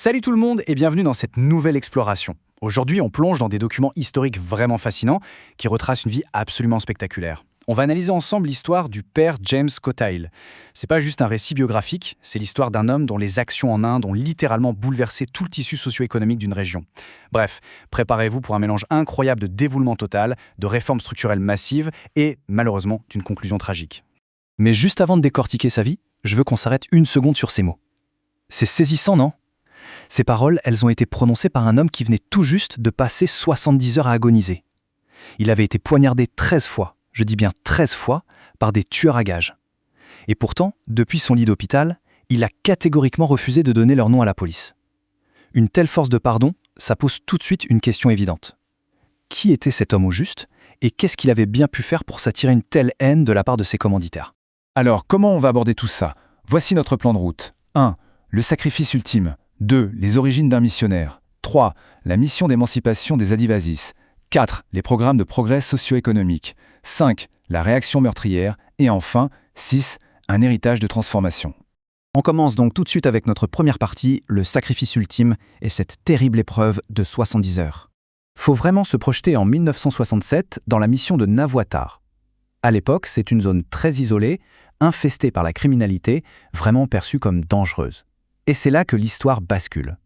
Salut tout le monde et bienvenue dans cette nouvelle exploration. Aujourd'hui, on plonge dans des documents historiques vraiment fascinants qui retracent une vie absolument spectaculaire. On va analyser ensemble l'histoire du père James Cotaill. C'est pas juste un récit biographique, c'est l'histoire d'un homme dont les actions en Inde ont littéralement bouleversé tout le tissu socio-économique d'une région. Bref, préparez-vous pour un mélange incroyable de dévouement total, de réformes structurelles massives et, malheureusement, d'une conclusion tragique. Mais juste avant de décortiquer sa vie, je veux qu'on s'arrête une seconde sur ces mots. C'est saisissant, non ? Ces paroles, elles ont été prononcées par un homme qui venait tout juste de passer 70 heures à agoniser. Il avait été poignardé 13 fois, je dis bien 13 fois, par des tueurs à gages. Et pourtant, depuis son lit d'hôpital, il a catégoriquement refusé de donner leur nom à la police. Une telle force de pardon, ça pose tout de suite une question évidente. Qui était cet homme au juste et qu'est-ce qu'il avait bien pu faire pour s'attirer une telle haine de la part de ses commanditaires ? Alors, comment on va aborder tout ça ? Voici notre plan de route. 1. Le sacrifice ultime. 2. Les origines d'un missionnaire. 3. La mission d'émancipation des Adivasis. 4. Les programmes de progrès socio-économique. 5. La réaction meurtrière. Et enfin, 6. Un héritage de transformation. On commence donc tout de suite avec notre première partie, le sacrifice ultime et cette terrible épreuve de 70 heures. Faut vraiment se projeter en 1967 dans la mission de Navwatar. À l'époque, c'est une zone très isolée, infestée par la criminalité, vraiment perçue comme dangereuse. Et c'est là que l'histoire bascule.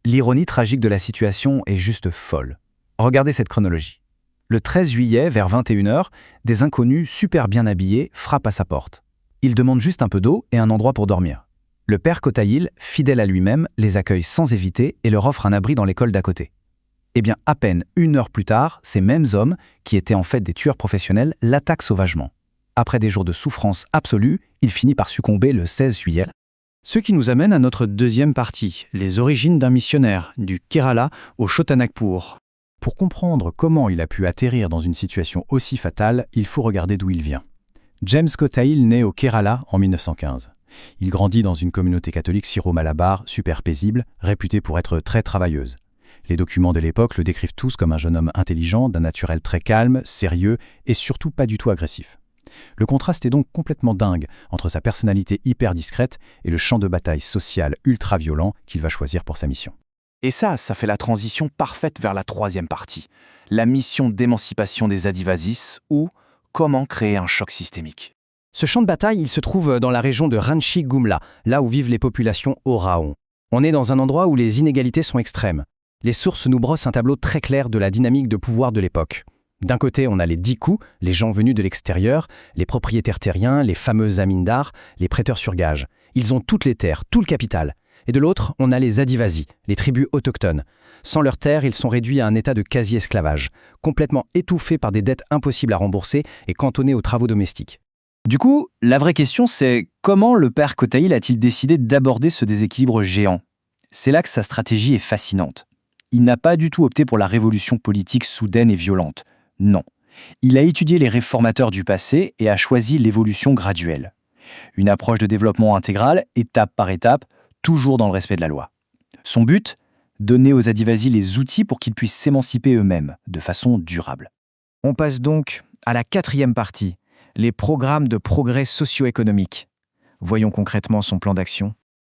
L'ironie tragique de la situation est juste folle. Regardez cette chronologie. Le 13 juillet, vers 21h, des inconnus super bien habillés frappent à sa porte. Ils demandent juste un peu d'eau et un endroit pour dormir. Le père Cotaill, fidèle à lui-même, les accueille sans hésiter et leur offre un abri dans l'école d'à côté. Eh bien, à peine une heure plus tard, ces mêmes hommes, qui étaient en fait des tueurs professionnels, l'attaquent sauvagement. Après des jours de souffrance absolue, il finit par succomber le 16 juillet. Ce qui nous amène à notre deuxième partie, les origines d'un missionnaire, du Kerala au Chotanagpur. Pour comprendre comment il a pu atterrir dans une situation aussi fatale, il faut regarder d'où il vient. James Cotaill naît au Kerala en 1915. Il grandit dans une communauté catholique syro-malabar super paisible, réputée pour être très travailleuse. Les documents de l'époque le décrivent tous comme un jeune homme intelligent, d'un naturel très calme, sérieux et surtout pas du tout agressif. Le contraste est donc complètement dingue entre sa personnalité hyper discrète et le champ de bataille social ultra violent qu'il va choisir pour sa mission. Et ça fait la transition parfaite vers la troisième partie, la mission d'émancipation des Adivasis ou comment créer un choc systémique. Ce champ de bataille, il se trouve dans la région de Ranchi Gumla, là où vivent les populations Oraon. On est dans un endroit où les inégalités sont extrêmes. Les sources nous brossent un tableau très clair de la dynamique de pouvoir de l'époque. D'un côté, on a les Diku, les gens venus de l'extérieur, les propriétaires terriens, les fameux amindars, les prêteurs sur gage. Ils ont toutes les terres, tout le capital. Et de l'autre, on a les Adivasis, les tribus autochtones. Sans leurs terres, ils sont réduits à un état de quasi-esclavage, complètement étouffés par des dettes impossibles à rembourser et cantonnés aux travaux domestiques. Du coup, la vraie question c'est comment le père Cotaill a-t-il décidé d'aborder ce déséquilibre géant ? C'est là que sa stratégie est fascinante. Il n'a pas du tout opté pour la révolution politique soudaine et violente. Non. Il a étudié les réformateurs du passé et a choisi l'évolution graduelle. Une approche de développement intégral, étape par étape, toujours dans le respect de la loi. Son but ? Donner aux Adivasis les outils pour qu'ils puissent s'émanciper eux-mêmes, de façon durable. On passe donc à la quatrième partie, les programmes de progrès socio-économique. Voyons concrètement son plan d'action.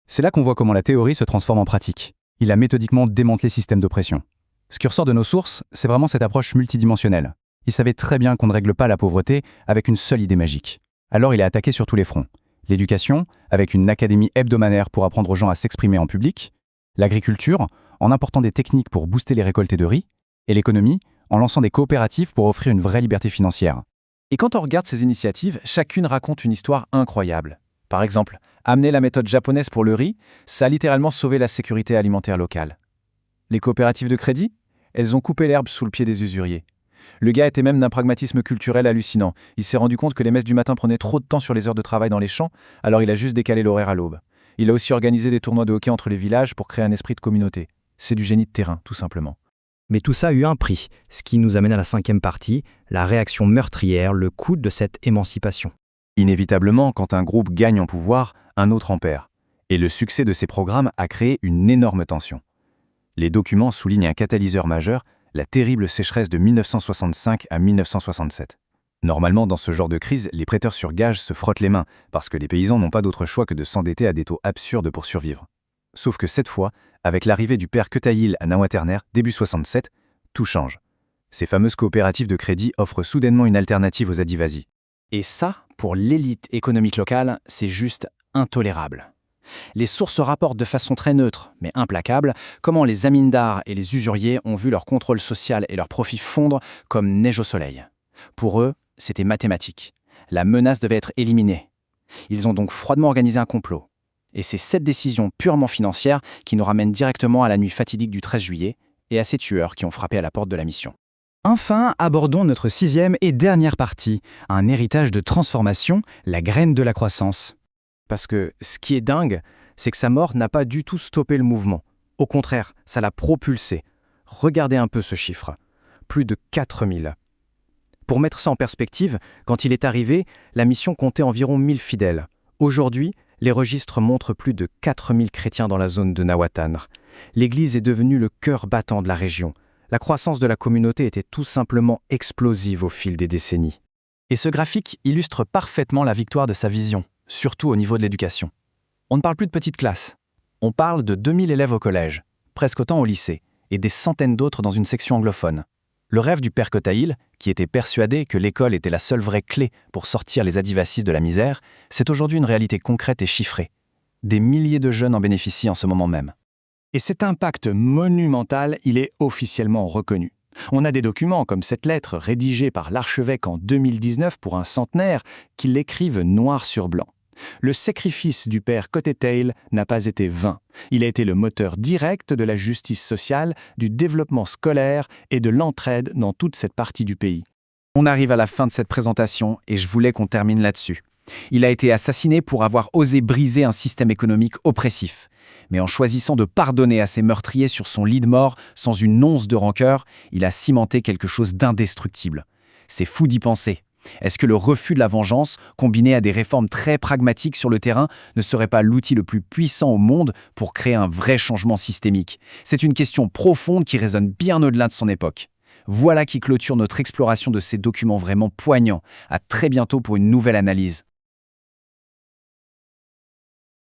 C'est là qu'on voit comment la théorie se transforme en pratique. Il a méthodiquement démantelé les systèmes d'oppression. Ce qui ressort de nos sources, c'est vraiment cette approche multidimensionnelle. Il savait très bien qu'on ne règle pas la pauvreté avec une seule idée magique. Alors il a attaqué sur tous les fronts. L'éducation, avec une académie hebdomadaire pour apprendre aux gens à s'exprimer en public. L'agriculture, en important des techniques pour booster les récoltes de riz. Et l'économie, en lançant des coopératives pour offrir une vraie liberté financière. Et quand on regarde ces initiatives, chacune raconte une histoire incroyable. Par exemple, amener la méthode japonaise pour le riz, ça a littéralement sauvé la sécurité alimentaire locale. Les coopératives de crédit, elles ont coupé l'herbe sous le pied des usuriers. Le gars était même d'un pragmatisme culturel hallucinant. Il s'est rendu compte que les messes du matin prenaient trop de temps sur les heures de travail dans les champs, alors il a juste décalé l'horaire à l'aube. Il a aussi organisé des tournois de hockey entre les villages pour créer un esprit de communauté. C'est du génie de terrain, tout simplement. Mais tout ça a eu un prix, ce qui nous amène à la cinquième partie, la réaction meurtrière, le coût de cette émancipation. Inévitablement, quand un groupe gagne en pouvoir, un autre en perd. Et le succès de ces programmes a créé une énorme tension. Les documents soulignent un catalyseur majeur, la terrible sécheresse de 1965 à 1967. Normalement, dans ce genre de crise, les prêteurs sur gage se frottent les mains, parce que les paysans n'ont pas d'autre choix que de s'endetter à des taux absurdes pour survivre. Sauf que cette fois, avec l'arrivée du père Kotaïl à Nawaterner, début 67, tout change. Ces fameuses coopératives de crédit offrent soudainement une alternative aux Adivasi. Et ça, pour l'élite économique locale, c'est juste intolérable. Les sources rapportent de façon très neutre, mais implacable, comment les zamindars et les usuriers ont vu leur contrôle social et leurs profits fondre comme neige au soleil. Pour eux, c'était mathématique. La menace devait être éliminée. Ils ont donc froidement organisé un complot. Et c'est cette décision purement financière qui nous ramène directement à la nuit fatidique du 13 juillet et à ces tueurs qui ont frappé à la porte de la mission. Enfin, abordons notre 6e et dernière partie, un héritage de transformation, la graine de la croissance. Parce que ce qui est dingue, c'est que sa mort n'a pas du tout stoppé le mouvement. Au contraire, ça l'a propulsé. Regardez un peu ce chiffre. Plus de 4000. Pour mettre ça en perspective, quand il est arrivé, la mission comptait environ 1000 fidèles. Aujourd'hui, les registres montrent plus de 4000 chrétiens dans la zone de Nawatanr. L'Église est devenue le cœur battant de la région. La croissance de la communauté était tout simplement explosive au fil des décennies. Et ce graphique illustre parfaitement la victoire de sa vision, surtout au niveau de l'éducation. On ne parle plus de petites classes. On parle de 2000 élèves au collège, presque autant au lycée, et des centaines d'autres dans une section anglophone. Le rêve du père Kotaïl, qui était persuadé que l'école était la seule vraie clé pour sortir les Adivasis de la misère, c'est aujourd'hui une réalité concrète et chiffrée. Des milliers de jeunes en bénéficient en ce moment même. Et cet impact monumental, il est officiellement reconnu. On a des documents comme cette lettre rédigée par l'archevêque en 2019 pour un centenaire qui l'écrivent noir sur blanc. Le sacrifice du père Kotaïl n'a pas été vain. Il a été le moteur direct de la justice sociale, du développement scolaire et de l'entraide dans toute cette partie du pays. On arrive à la fin de cette présentation et je voulais qu'on termine là-dessus. Il a été assassiné pour avoir osé briser un système économique oppressif. Mais en choisissant de pardonner à ses meurtriers sur son lit de mort sans une once de rancœur, il a cimenté quelque chose d'indestructible. C'est fou d'y penser. Est-ce que le refus de la vengeance, combiné à des réformes très pragmatiques sur le terrain, ne serait pas l'outil le plus puissant au monde pour créer un vrai changement systémique ? C'est une question profonde qui résonne bien au-delà de son époque. Voilà qui clôture notre exploration de ces documents vraiment poignants. À très bientôt pour une nouvelle analyse.